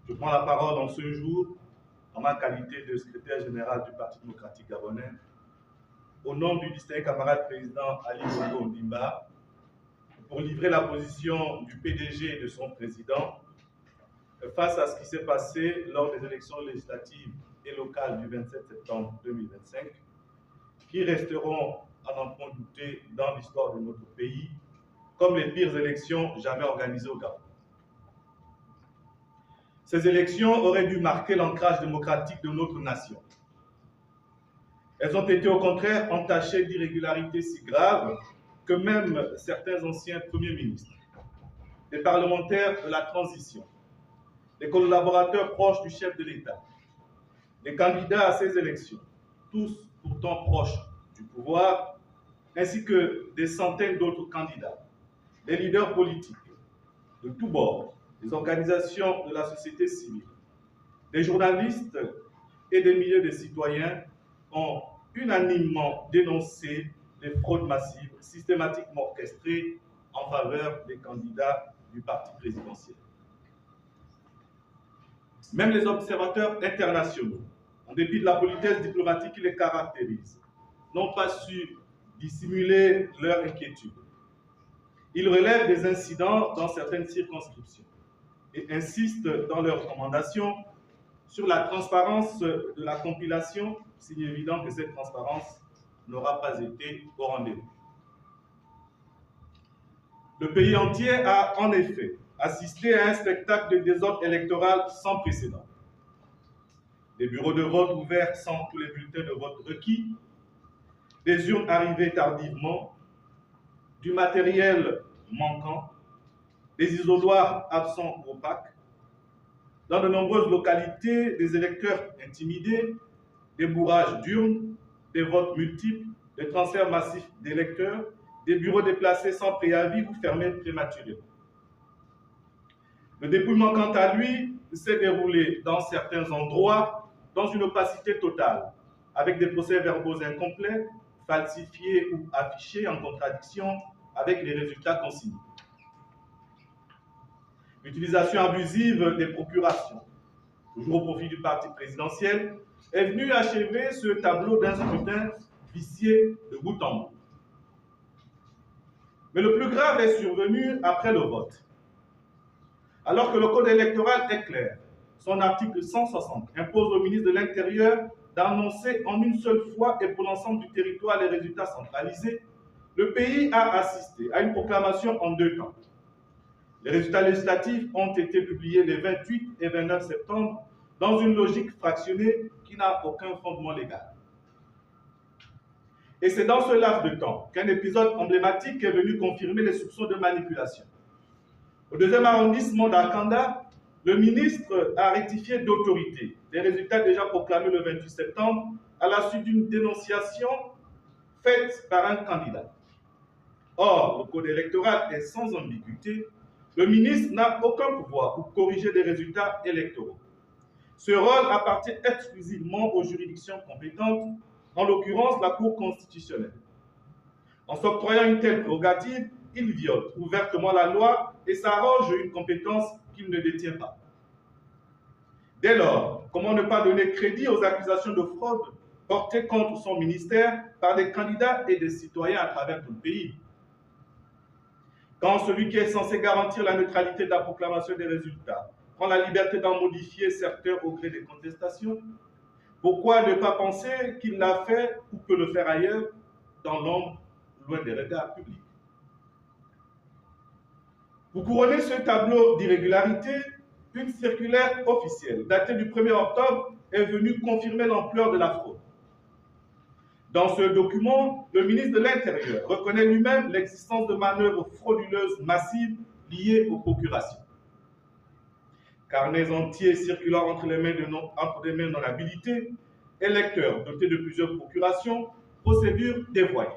Je prends la parole en ce jour en ma qualité de secrétaire général du Parti démocratique gabonais, au nom du distingué camarade président Ali Bongo Ondimba, pour livrer la position du PDG et de son président face à ce qui s'est passé lors des élections législatives et locales du 27 septembre 2025, qui resteront, à n'en point douter, dans l'histoire de notre pays, comme les pires élections jamais organisées au Gabon. Ces élections auraient dû marquer l'ancrage démocratique de notre nation. Elles ont été au contraire entachées d'irrégularités si graves que même certains anciens premiers ministres, des parlementaires de la transition, des collaborateurs proches du chef de l'État, des candidats à ces élections, tous pourtant proches du pouvoir, ainsi que des centaines d'autres candidats, des leaders politiques de tous bords, des organisations de la société civile, des journalistes et des milliers de citoyens ont unanimement dénoncé les fraudes massives systématiquement orchestrées en faveur des candidats du parti présidentiel. Même les observateurs internationaux, en dépit de la politesse diplomatique qui les caractérise, n'ont pas su dissimuler leur inquiétude. Ils relèvent des incidents dans certaines circonscriptions et insistent dans leurs recommandations sur la transparence de la compilation, signe évident que cette transparence n'aura pas été au rendez-vous. Le pays entier a en effet assisté à un spectacle de désordre électoral sans précédent. Des bureaux de vote ouverts sans tous les bulletins de vote requis, des urnes arrivées tardivement, du matériel manquant, des isoloirs absents ou opaques. Dans de nombreuses localités, des électeurs intimidés, des bourrages d'urnes, des votes multiples, des transferts massifs d'électeurs, des bureaux déplacés sans préavis ou fermés prématurément. Le dépouillement, quant à lui, s'est déroulé dans certains endroits dans une opacité totale, avec des procès-verbaux incomplets, falsifiés ou affichés en contradiction avec les résultats consignés. L'utilisation abusive des procurations, toujours au profit du parti présidentiel, est venue achever ce tableau d'un scrutin vicié de bout en bout. Mais le plus grave est survenu après le vote. Alors que le code électoral est clair, son article 160 impose au ministre de l'Intérieur d'annoncer en une seule fois et pour l'ensemble du territoire les résultats centralisés, le pays a assisté à une proclamation en deux temps. Les résultats législatifs ont été publiés les 28 et 29 septembre dans une logique fractionnée qui n'a aucun fondement légal. Et c'est dans ce laps de temps qu'un épisode emblématique est venu confirmer les soupçons de manipulation. Au deuxième arrondissement d'Akanda, le ministre a rectifié d'autorité les résultats déjà proclamés le 28 septembre à la suite d'une dénonciation faite par un candidat. Or, le code électoral est sans ambiguïté. Le ministre n'a aucun pouvoir pour corriger des résultats électoraux. Ce rôle appartient exclusivement aux juridictions compétentes, en l'occurrence la Cour constitutionnelle. En s'octroyant une telle prérogative, il viole ouvertement la loi et s'arroge une compétence qu'il ne détient pas. Dès lors, comment ne pas donner crédit aux accusations de fraude portées contre son ministère par des candidats et des citoyens à travers tout le pays? Quand celui qui est censé garantir la neutralité de la proclamation des résultats prend la liberté d'en modifier certains au gré des contestations, pourquoi ne pas penser qu'il l'a fait ou peut le faire ailleurs, dans l'ombre, loin des regards publics? Pour couronner ce tableau d'irrégularité, une circulaire officielle datée du 1er octobre est venue confirmer l'ampleur de la fraude. Dans ce document, le ministre de l'Intérieur reconnaît lui-même l'existence de manœuvres frauduleuses massives liées aux procurations. Carnets entiers circulant entre des mains non habilitées, électeurs dotés de plusieurs procurations, procédures dévoyées.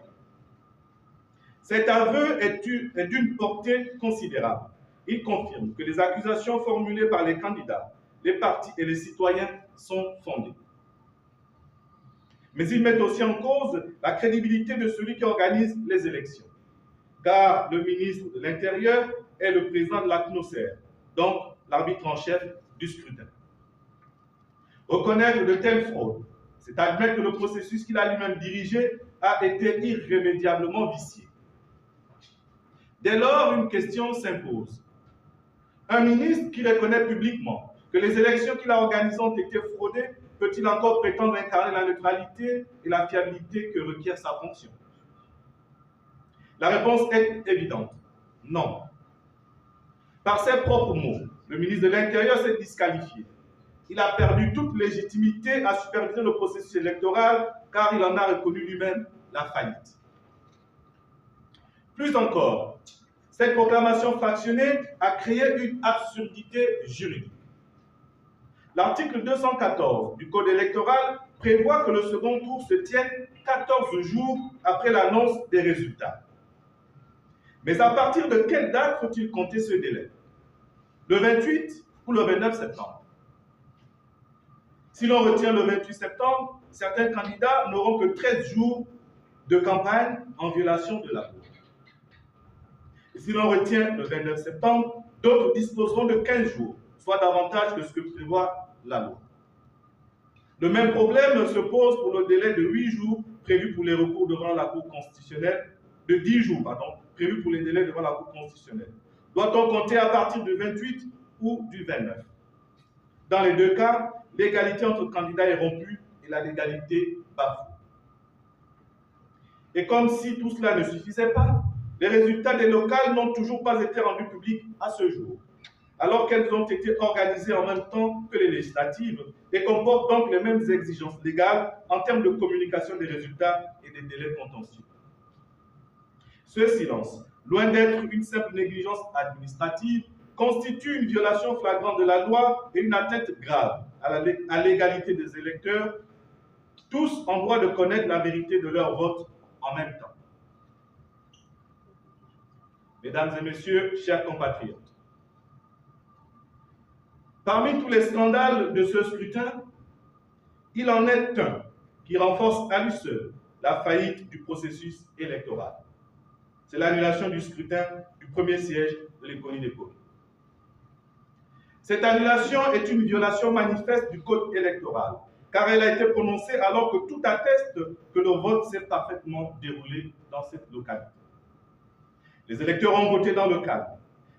Cet aveu est d'une portée considérable. Il confirme que les accusations formulées par les candidats, les partis et les citoyens sont fondées. Mais il met aussi en cause la crédibilité de celui qui organise les élections. Car le ministre de l'Intérieur est le président de la CNOSER, donc l'arbitre en chef du scrutin. Reconnaître de telles fraudes, c'est admettre que le processus qu'il a lui-même dirigé a été irrémédiablement vicié. Dès lors, une question s'impose. Un ministre qui reconnaît publiquement que les élections qu'il a organisées ont été fraudées, peut-il encore prétendre incarner la neutralité et la fiabilité que requiert sa fonction? La réponse est évidente. Non. Par ses propres mots, le ministre de l'Intérieur s'est disqualifié. Il a perdu toute légitimité à superviser le processus électoral car il en a reconnu lui-même la faillite. Plus encore, cette proclamation fractionnée a créé une absurdité juridique. L'article 214 du Code électoral prévoit que le second tour se tienne 14 jours après l'annonce des résultats. Mais à partir de quelle date faut-il compter ce délai? Le 28 ou le 29 septembre? Si l'on retient le 28 septembre, certains candidats n'auront que 13 jours de campagne en violation de la loi. Et si l'on retient le 29 septembre, d'autres disposeront de 15 jours, soit davantage que ce que prévoit la loi. Le même problème se pose pour le délai de 8 jours prévu pour les recours devant la Cour constitutionnelle, de 10 jours, prévu pour les délais devant la Cour constitutionnelle. Doit-on compter à partir du 28 ou du 29? Dans les deux cas, l'égalité entre candidats est rompue et la légalité bafouée. Et comme si tout cela ne suffisait pas, les résultats des locales n'ont toujours pas été rendus publics à ce jour, alors qu'elles ont été organisées en même temps que les législatives et comportent donc les mêmes exigences légales en termes de communication des résultats et des délais contentieux. Ce silence, loin d'être une simple négligence administrative, constitue une violation flagrante de la loi et une atteinte grave à l'égalité des électeurs, tous en droit de connaître la vérité de leur vote en même temps. Mesdames et messieurs, chers compatriotes, parmi tous les scandales de ce scrutin, il en est un qui renforce à lui seul la faillite du processus électoral. C'est l'annulation du scrutin du premier siège de l'Éconie des Coris. Cette annulation est une violation manifeste du code électoral, car elle a été prononcée alors que tout atteste que le vote s'est parfaitement déroulé dans cette localité. Les électeurs ont voté dans le calme.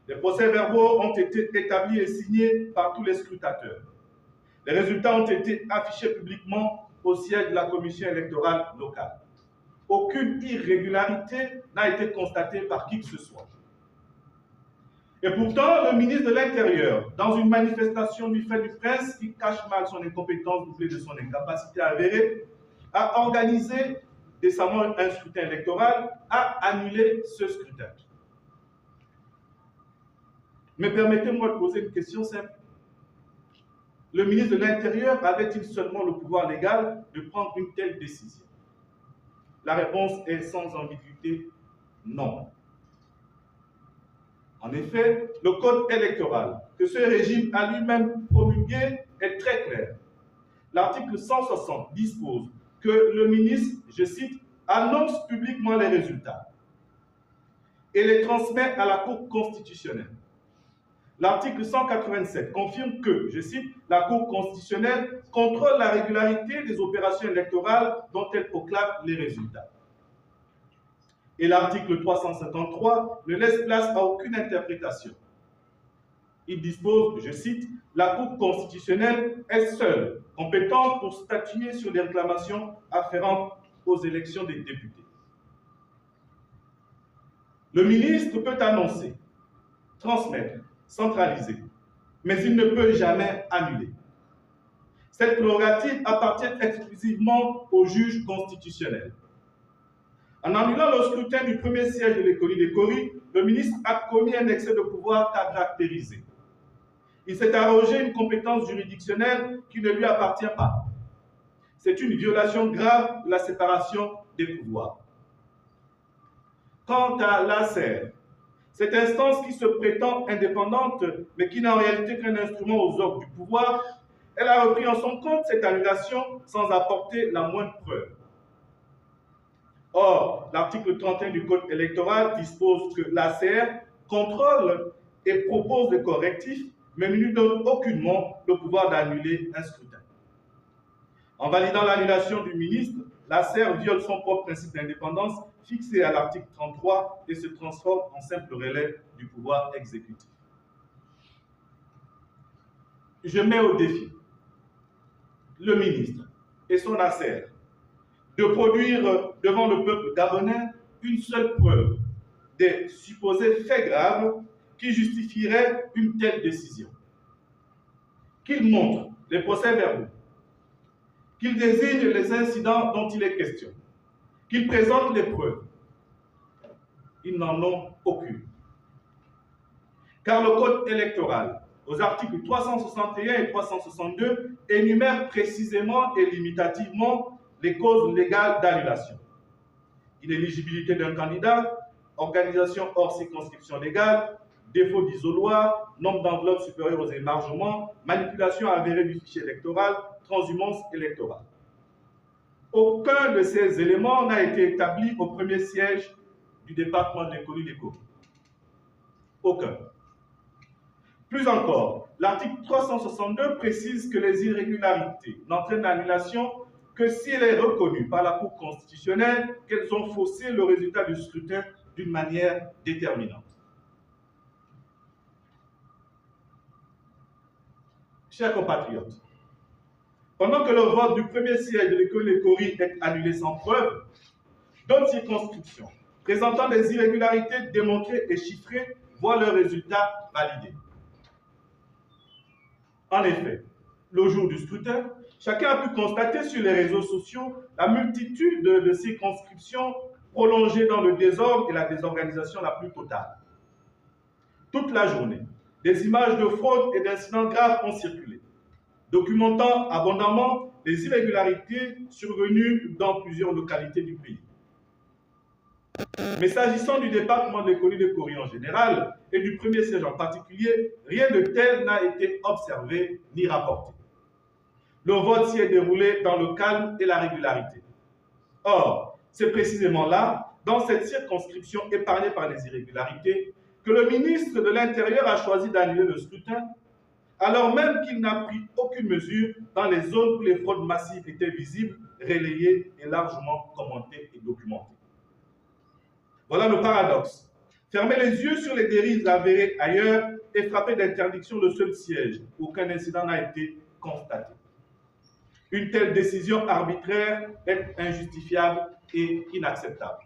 Les procès-verbaux ont été établis et signés par tous les scrutateurs. Les résultats ont été affichés publiquement au siège de la commission électorale locale. Aucune irrégularité n'a été constatée par qui que ce soit. Et pourtant, le ministre de l'Intérieur, dans une manifestation du fait du prince qui cache mal son incompétence doublée de son incapacité avérée, a organisé décemment un scrutin électoral, a annulé ce scrutin. Mais permettez-moi de poser une question simple. Le ministre de l'Intérieur avait-il seulement le pouvoir légal de prendre une telle décision? La réponse est sans ambiguïté non. En effet, le code électoral que ce régime a lui-même promulgué est très clair. L'article 160 dispose que le ministre, je cite, annonce publiquement les résultats et les transmet à la Cour constitutionnelle. L'article 187 confirme que, je cite, la Cour constitutionnelle contrôle la régularité des opérations électorales dont elle proclame les résultats. Et l'article 353 ne laisse place à aucune interprétation. Il dispose, je cite, la Cour constitutionnelle est seule compétente pour statuer sur des réclamations afférentes aux élections des députés. Le ministre peut annoncer, transmettre, centraliser, mais il ne peut jamais annuler. Cette prérogative appartient exclusivement au juge constitutionnel. En annulant le scrutin du premier siège de l'Éconie des Coris, le ministre a commis un excès de pouvoir caractérisé. Il s'est arrogé une compétence juridictionnelle qui ne lui appartient pas. C'est une violation grave de la séparation des pouvoirs. Quant à l'ACER, cette instance qui se prétend indépendante, mais qui n'est en réalité qu'un instrument aux ordres du pouvoir, elle a repris en son compte cette annulation sans apporter la moindre preuve. Or, l'article 31 du Code électoral dispose que l'ACR contrôle et propose des correctifs, mais ne lui donne aucunement le pouvoir d'annuler un scrutin. En validant l'annulation du ministre, la SER viole son propre principe d'indépendance fixé à l'article 33 et se transforme en simple relais du pouvoir exécutif. Je mets au défi le ministre et son ASER de produire devant le peuple gabonais une seule preuve des supposés faits graves qui justifieraient une telle décision. Qu'il montre les procès-verbaux, qu'il désigne les incidents dont il est question, qu'il présente les preuves. Ils n'en ont aucune. Car le code électoral, aux articles 361 et 362, énumère précisément et limitativement les causes légales d'annulation. Inéligibilité d'un candidat, organisation hors circonscription légale, défaut d'isoloir, nombre d'enveloppes supérieures aux émargements, manipulation avérée du fichier électoral, transhumance électorale. Aucun de ces éléments n'a été établi au premier siège du département de l'École. Aucun. Plus encore, l'article 362 précise que les irrégularités n'entraînent l'annulation que si elle est reconnue par la Cour constitutionnelle qu'elles ont faussé le résultat du scrutin d'une manière déterminante. Chers compatriotes, pendant que le vote du premier siège de l'École est annulé sans preuve, d'autres circonscriptions présentant des irrégularités démontrées et chiffrées voient leurs résultats validés. En effet, le jour du scrutin, chacun a pu constater sur les réseaux sociaux la multitude de circonscriptions prolongées dans le désordre et la désorganisation la plus totale. Toute la journée, des images de fraude et d'incidents graves ont circulé, documentant abondamment les irrégularités survenues dans plusieurs localités du pays. Mais s'agissant du département de l'École en général et du premier siège en particulier, rien de tel n'a été observé ni rapporté. Le vote s'y est déroulé dans le calme et la régularité. Or, c'est précisément là, dans cette circonscription épargnée par les irrégularités, que le ministre de l'Intérieur a choisi d'annuler le scrutin, alors même qu'il n'a pris aucune mesure dans les zones où les fraudes massives étaient visibles, relayées et largement commentées et documentées. Voilà le paradoxe. Fermer les yeux sur les dérives avérées ailleurs et frapper d'interdiction le seul siège. Aucun incident n'a été constaté. Une telle décision arbitraire est injustifiable et inacceptable.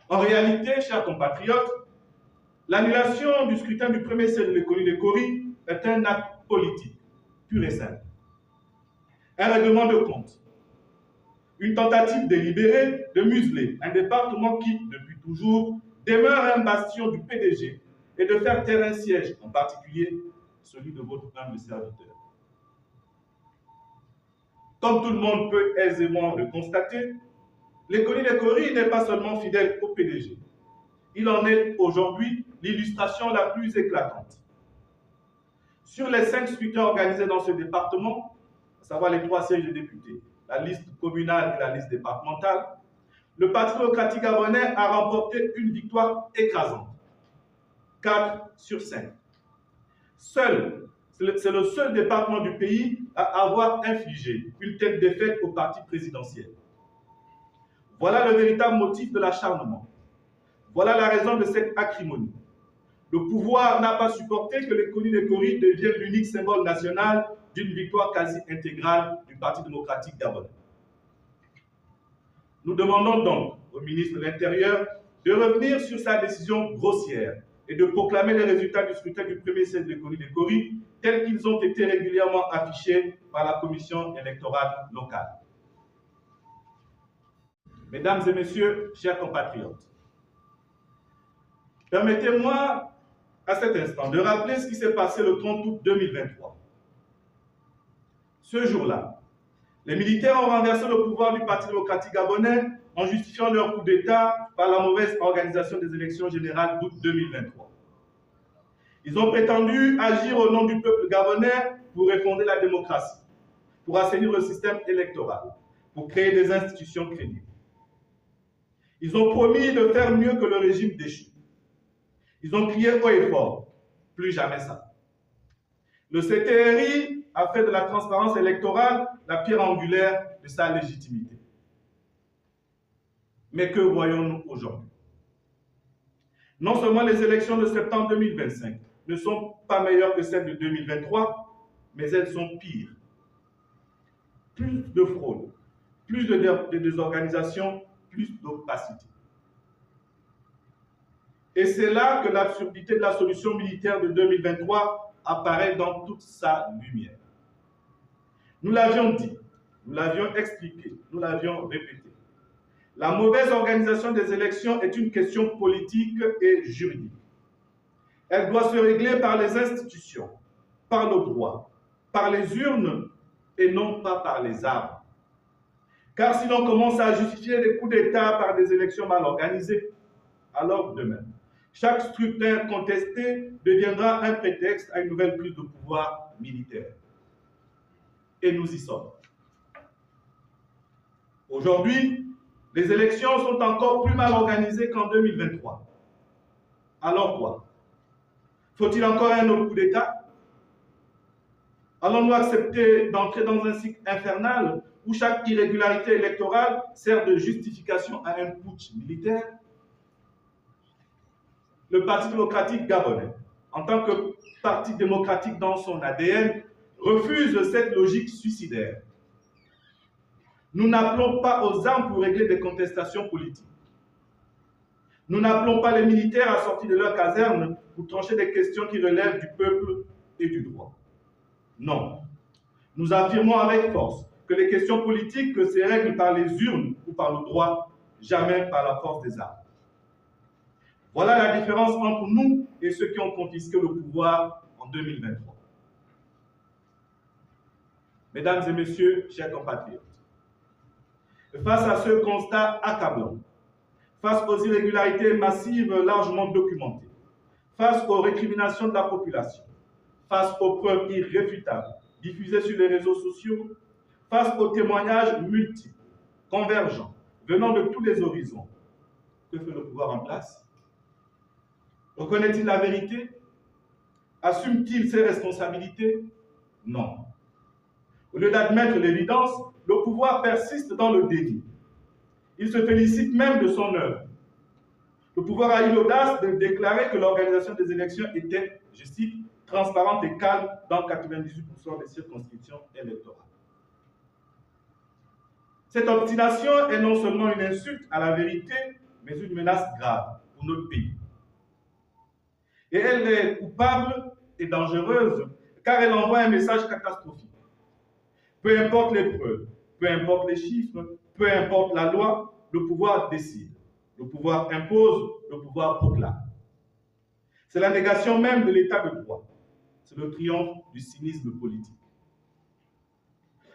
En réalité, chers compatriotes, l'annulation du scrutin du premier siège de l'École est un acte politique, pur et simple. Un règlement de compte. Une tentative délibérée de museler un département qui, depuis toujours, demeure un bastion du PDG et de faire taire un siège, en particulier celui de votre humble serviteur. Comme tout le monde peut aisément le constater, l'École n'est pas seulement fidèle au PDG. Il en est aujourd'hui l'illustration la plus éclatante. Sur les 5 scrutins organisés dans ce département, à savoir les 3 sièges de députés, la liste communale et la liste départementale, le Parti démocratique gabonais a remporté une victoire écrasante. 4 sur 5. C'est le seul département du pays à avoir infligé une telle défaite au parti présidentiel. Voilà le véritable motif de l'acharnement. Voilà la raison de cette acrimonie. Le pouvoir n'a pas supporté que l'École devienne l'unique symbole national d'une victoire quasi intégrale du Parti démocratique gabonais. Nous demandons donc au ministre de l'Intérieur de revenir sur sa décision grossière et de proclamer les résultats du scrutin du premier siège de l'École tels qu'ils ont été régulièrement affichés par la commission électorale locale. Mesdames et messieurs, chers compatriotes, permettez-moi à cet instant de rappeler ce qui s'est passé le 30 août 2023. Ce jour-là, les militaires ont renversé le pouvoir du Parti démocratique gabonais en justifiant leur coup d'État par la mauvaise organisation des élections générales d'août 2023. Ils ont prétendu agir au nom du peuple gabonais pour refonder la démocratie, pour assainir le système électoral, pour créer des institutions crédibles. Ils ont promis de faire mieux que le régime déchu. Ils ont crié haut et fort Plus jamais ça. Le CTRI a fait de la transparence électorale la pierre angulaire de sa légitimité. Mais que voyons-nous aujourd'hui? Non seulement les élections de septembre 2025 ne sont pas meilleures que celles de 2023, mais elles sont pires. Plus de fraude, plus de désorganisation, plus d'opacité. Et c'est là que l'absurdité de la solution militaire de 2023 apparaît dans toute sa lumière. Nous l'avions dit, nous l'avions expliqué, nous l'avions répété. La mauvaise organisation des élections est une question politique et juridique. Elle doit se régler par les institutions, par le droit, par les urnes et non pas par les armes. Car si l'on commence à justifier les coups d'État par des élections mal organisées, alors demain, chaque scrutin contesté deviendra un prétexte à une nouvelle prise de pouvoir militaire. Et nous y sommes. Aujourd'hui, les élections sont encore plus mal organisées qu'en 2023. Alors quoi? Faut-il encore un autre coup d'État? Allons-nous accepter d'entrer dans un cycle infernal où chaque irrégularité électorale sert de justification à un putsch militaire? Le Parti démocratique gabonais, en tant que parti démocratique dans son ADN, refuse cette logique suicidaire. Nous n'appelons pas aux armes pour régler des contestations politiques. Nous n'appelons pas les militaires à sortir de leur caserne pour trancher des questions qui relèvent du peuple et du droit. Non. Nous affirmons avec force que les questions politiques se règlent par les urnes ou par le droit, jamais par la force des armes. Voilà la différence entre nous et ceux qui ont confisqué le pouvoir en 2023. Mesdames et messieurs, chers compatriotes, face à ce constat accablant, face aux irrégularités massives largement documentées, face aux récriminations de la population, face aux preuves irréfutables diffusées sur les réseaux sociaux, face aux témoignages multiples, convergents, venant de tous les horizons, que fait le pouvoir en place? Reconnaît-il la vérité? Assume-t-il ses responsabilités? Non. Au lieu d'admettre l'évidence, le pouvoir persiste dans le déni. Il se félicite même de son œuvre. Le pouvoir a eu l'audace de déclarer que l'organisation des élections était, je cite, transparente et calme dans 98% des circonscriptions électorales. Cette obstination est non seulement une insulte à la vérité, mais une menace grave pour notre pays. Et elle est coupable et dangereuse car elle envoie un message catastrophique. Peu importe les preuves, peu importe les chiffres, peu importe la loi, le pouvoir décide. Le pouvoir impose, le pouvoir proclame. C'est la négation même de l'état de droit. C'est le triomphe du cynisme politique.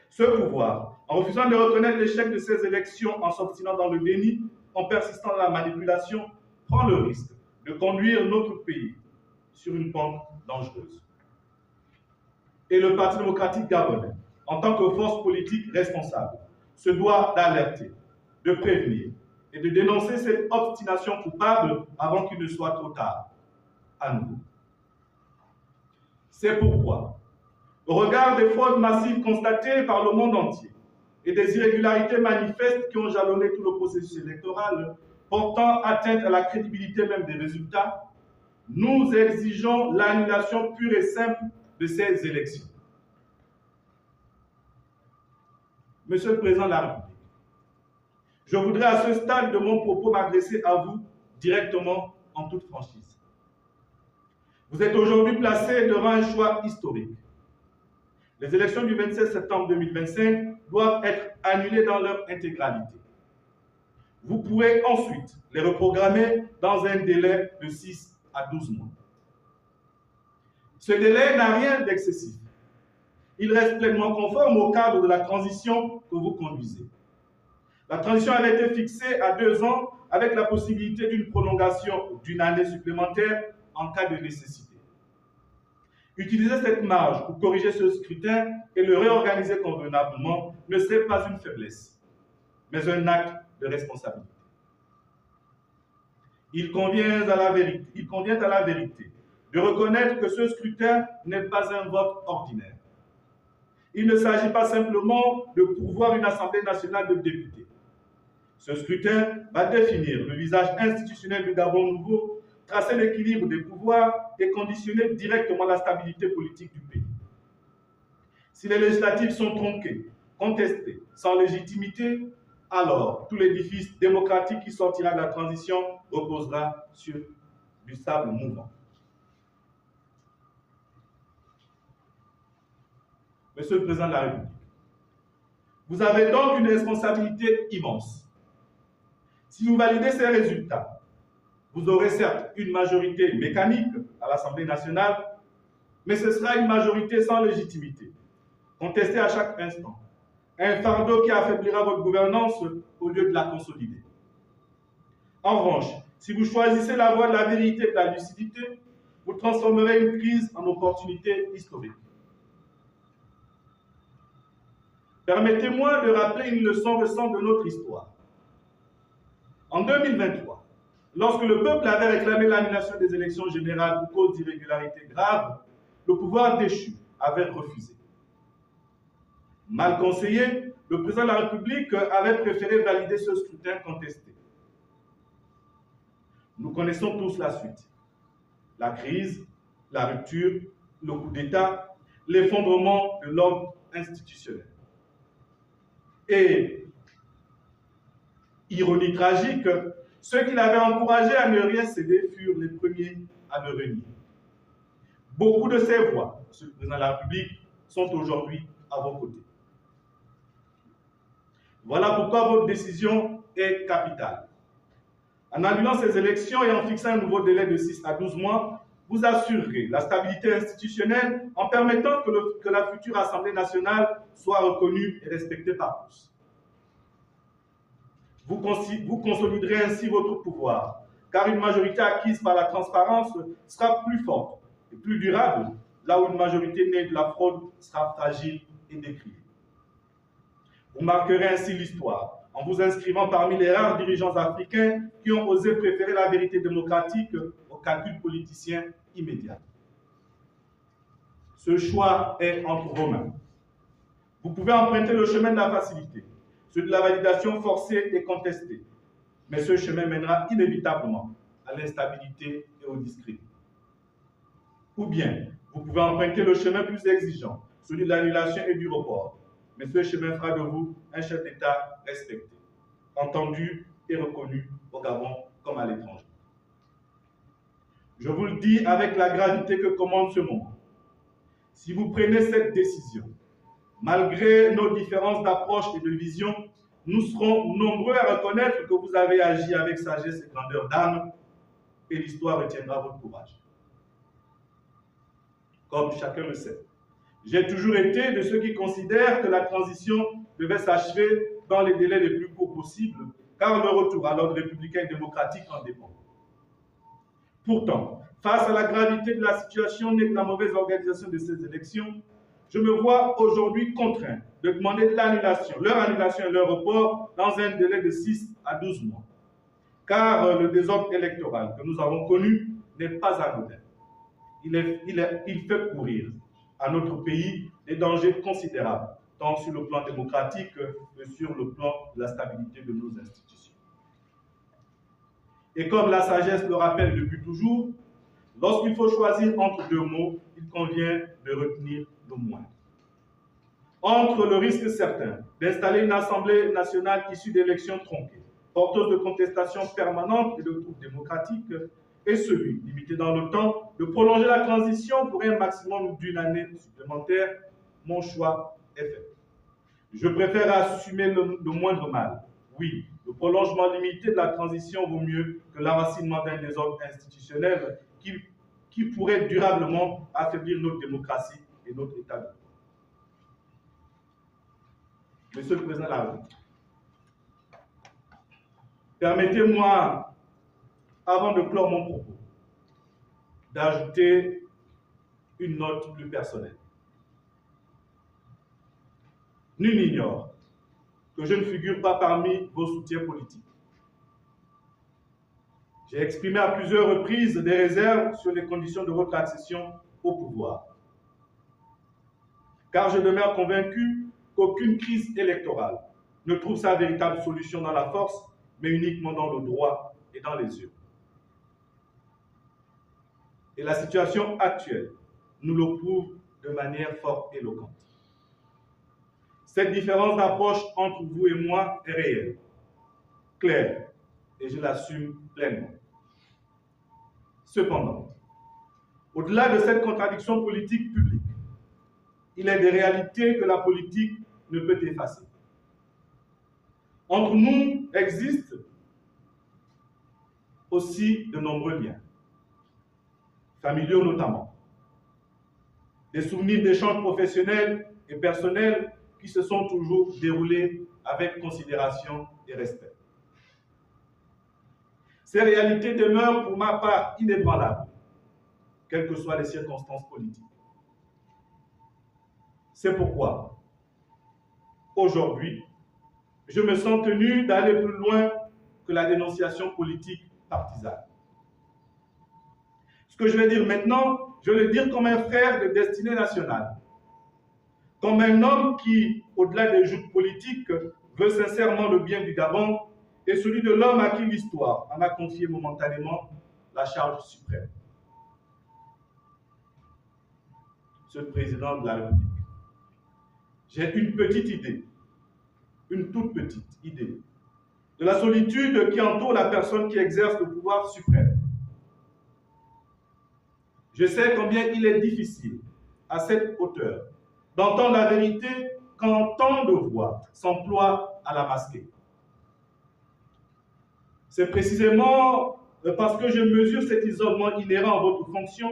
Ce pouvoir, en refusant de reconnaître l'échec de ces élections, en s'obstinant dans le déni, en persistant dans la manipulation, prend le risque de conduire notre pays sur une pente dangereuse. Et le Parti démocratique gabonais, en tant que force politique responsable, se doit d'alerter, de prévenir et de dénoncer cette obstination coupable avant qu'il ne soit trop tard, à nouveau. C'est pourquoi, au regard des fraudes massives constatées par le monde entier et des irrégularités manifestes qui ont jalonné tout le processus électoral, portant atteinte à la crédibilité même des résultats, nous exigeons l'annulation pure et simple de ces élections. Monsieur le Président de la République, je voudrais à ce stade de mon propos m'adresser à vous directement en toute franchise. Vous êtes aujourd'hui placé devant un choix historique. Les élections du 27 septembre 2025 doivent être annulées dans leur intégralité. Vous pourrez ensuite les reprogrammer dans un délai de 6 à 12 mois. Ce délai n'a rien d'excessif. Il reste pleinement conforme au cadre de la transition que vous conduisez. La transition avait été fixée à 2 ans avec la possibilité d'une prolongation d'une année supplémentaire en cas de nécessité. Utiliser cette marge pour corriger ce scrutin et le réorganiser convenablement ne serait pas une faiblesse, mais un acte de responsabilité. Il convient à la vérité de reconnaître que ce scrutin n'est pas un vote ordinaire. Il ne s'agit pas simplement de pourvoir une Assemblée nationale de députés. Ce scrutin va définir le visage institutionnel du Gabon nouveau, tracer l'équilibre des pouvoirs et conditionner directement la stabilité politique du pays. Si les législatives sont tronquées, contestées, sans légitimité, alors tout l'édifice démocratique qui sortira de la transition reposera sur du sable mouvant. Monsieur le Président de la République, vous avez donc une responsabilité immense. Si vous validez ces résultats, vous aurez certes une majorité mécanique à l'Assemblée nationale, mais ce sera une majorité sans légitimité, contestée à chaque instant. Un fardeau qui affaiblira votre gouvernance au lieu de la consolider. En revanche, si vous choisissez la voie de la vérité et de la lucidité, vous transformerez une crise en opportunité historique. Permettez-moi de rappeler une leçon récente de notre histoire. En 2023, lorsque le peuple avait réclamé l'annulation des élections générales pour cause d'irrégularités graves, le pouvoir déchu avait refusé. Mal conseillé, le président de la République avait préféré valider ce scrutin contesté. Nous connaissons tous la suite. La crise, la rupture, le coup d'État, l'effondrement de l'ordre institutionnel. Et, ironie tragique, ceux qui l'avaient encouragé à ne rien céder furent les premiers à le renier. Beaucoup de ces voix, Monsieur le Président de la République, sont aujourd'hui à vos côtés. Voilà pourquoi votre décision est capitale. En annulant ces élections et en fixant un nouveau délai de 6 à 12 mois, vous assurerez la stabilité institutionnelle en permettant que la future Assemblée nationale soit reconnue et respectée par tous. Vous consoliderez ainsi votre pouvoir, car une majorité acquise par la transparence sera plus forte et plus durable, là où une majorité née de la fraude sera fragile et décriée. Vous marquerez ainsi l'histoire en vous inscrivant parmi les rares dirigeants africains qui ont osé préférer la vérité démocratique au calcul politicien immédiat. Ce choix est entre vos mains. Vous pouvez emprunter le chemin de la facilité, celui de la validation forcée et contestée, mais ce chemin mènera inévitablement à l'instabilité et au discrédit. Ou bien, vous pouvez emprunter le chemin plus exigeant, celui de l'annulation et du report, mais ce chemin fera de vous un chef d'État respecté, entendu et reconnu au Gabon comme à l'étranger. Je vous le dis avec la gravité que commande ce moment. Si vous prenez cette décision, malgré nos différences d'approche et de vision, nous serons nombreux à reconnaître que vous avez agi avec sagesse et grandeur d'âme, et l'histoire retiendra votre courage. Comme chacun le sait, j'ai toujours été de ceux qui considèrent que la transition devait s'achever dans les délais les plus courts possibles, car le retour à l'ordre républicain et démocratique en dépend. Pourtant, face à la gravité de la situation née de la mauvaise organisation de ces élections, je me vois aujourd'hui contraint de demander leur annulation et leur report dans un délai de 6 à 12 mois. Car le désordre électoral que nous avons connu n'est pas anodin. Il fait courir à notre pays des dangers considérables, tant sur le plan démocratique que sur le plan de la stabilité de nos institutions. Et comme la sagesse le rappelle depuis toujours, lorsqu'il faut choisir entre deux mots, il convient de retenir le moindre. Entre le risque certain d'installer une Assemblée nationale issue d'élections tronquées, porteuse de contestations permanentes et de troubles démocratiques, et celui, limité dans le temps, de prolonger la transition pour un maximum d'une année supplémentaire, mon choix est fait. Je préfère assumer le moindre mal. Oui, le prolongement limité de la transition vaut mieux que l'enracinement d'un désordre institutionnel qui pourrait durablement affaiblir notre démocratie et notre État de droit. Monsieur le Président de la République, permettez-moi, avant de clore mon propos, d'ajouter une note plus personnelle. Nul n'ignore que je ne figure pas parmi vos soutiens politiques. J'ai exprimé à plusieurs reprises des réserves sur les conditions de votre accession au pouvoir. Car je demeure convaincu qu'aucune crise électorale ne trouve sa véritable solution dans la force, mais uniquement dans le droit et dans les urnes. Et la situation actuelle nous le prouve de manière fort éloquente. Cette différence d'approche entre vous et moi est réelle, claire, et je l'assume pleinement. Cependant, au-delà de cette contradiction politique publique, il est des réalités que la politique ne peut effacer. Entre nous existent aussi de nombreux liens, familiaux notamment, des souvenirs d'échanges professionnels et personnels qui se sont toujours déroulés avec considération et respect. Ces réalités demeurent pour ma part inébranlables, quelles que soient les circonstances politiques. C'est pourquoi, aujourd'hui, je me sens tenu d'aller plus loin que la dénonciation politique partisane. Ce que je vais dire maintenant, je vais le dire comme un frère de destinée nationale, comme un homme qui, au-delà des joutes politiques, veut sincèrement le bien du Gabon et celui de l'homme à qui l'histoire en a confié momentanément la charge suprême. Monsieur le Président de la République, j'ai une petite idée, une toute petite idée, de la solitude qui entoure la personne qui exerce le pouvoir suprême. Je sais combien il est difficile, à cette hauteur, d'entendre la vérité quand tant de voix s'emploient à la masquer. C'est précisément parce que je mesure cet isolement inhérent à votre fonction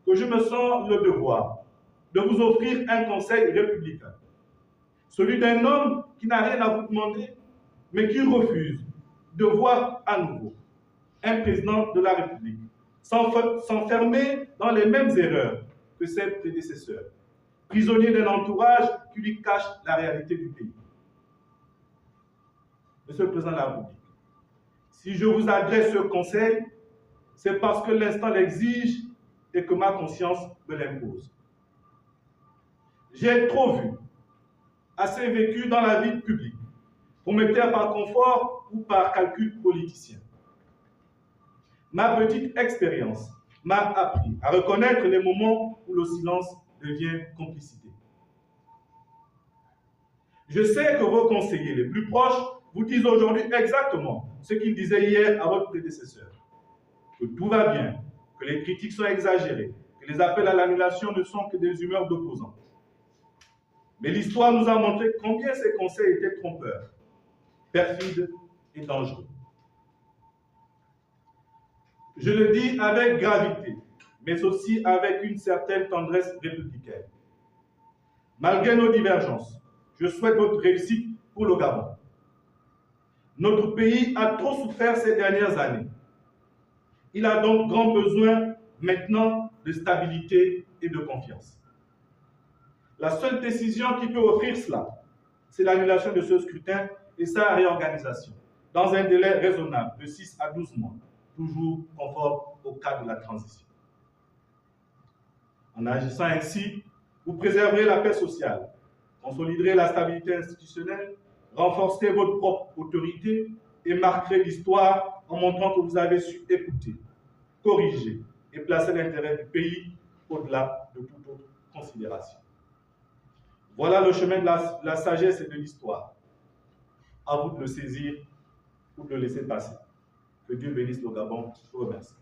que je me sens le devoir de vous offrir un conseil républicain. Celui d'un homme qui n'a rien à vous demander, mais qui refuse de voir à nouveau un président de la République s'enfermer dans les mêmes erreurs que ses prédécesseurs, prisonnier d'un entourage qui lui cache la réalité du pays. Monsieur le Président de la République, si je vous adresse ce conseil, c'est parce que l'instant l'exige et que ma conscience me l'impose. J'ai trop vu, assez vécu dans la vie publique, pour me taire par confort ou par calcul politicien. Ma petite expérience m'a appris à reconnaître les moments où le silence devient complicité. Je sais que vos conseillers les plus proches vous disent aujourd'hui exactement ce qu'ils disaient hier à votre prédécesseur. Que tout va bien, que les critiques sont exagérées, que les appels à l'annulation ne sont que des humeurs d'opposants. Mais l'histoire nous a montré combien ces conseils étaient trompeurs, perfides et dangereux. Je le dis avec gravité, mais aussi avec une certaine tendresse républicaine. Malgré nos divergences, je souhaite votre réussite pour le Gabon. Notre pays a trop souffert ces dernières années. Il a donc grand besoin maintenant de stabilité et de confiance. La seule décision qui peut offrir cela, c'est l'annulation de ce scrutin et sa réorganisation, dans un délai raisonnable de 6 à 12 mois, toujours conforme au cadre de la transition. En agissant ainsi, vous préserverez la paix sociale, consoliderez la stabilité institutionnelle, renforcerez votre propre autorité et marquerez l'histoire en montrant que vous avez su écouter, corriger et placer l'intérêt du pays au-delà de toute autre considération. Voilà le chemin de la sagesse et de l'histoire. À vous de le saisir ou de le laisser passer. Que Dieu bénisse le Gabon. Je vous remercie.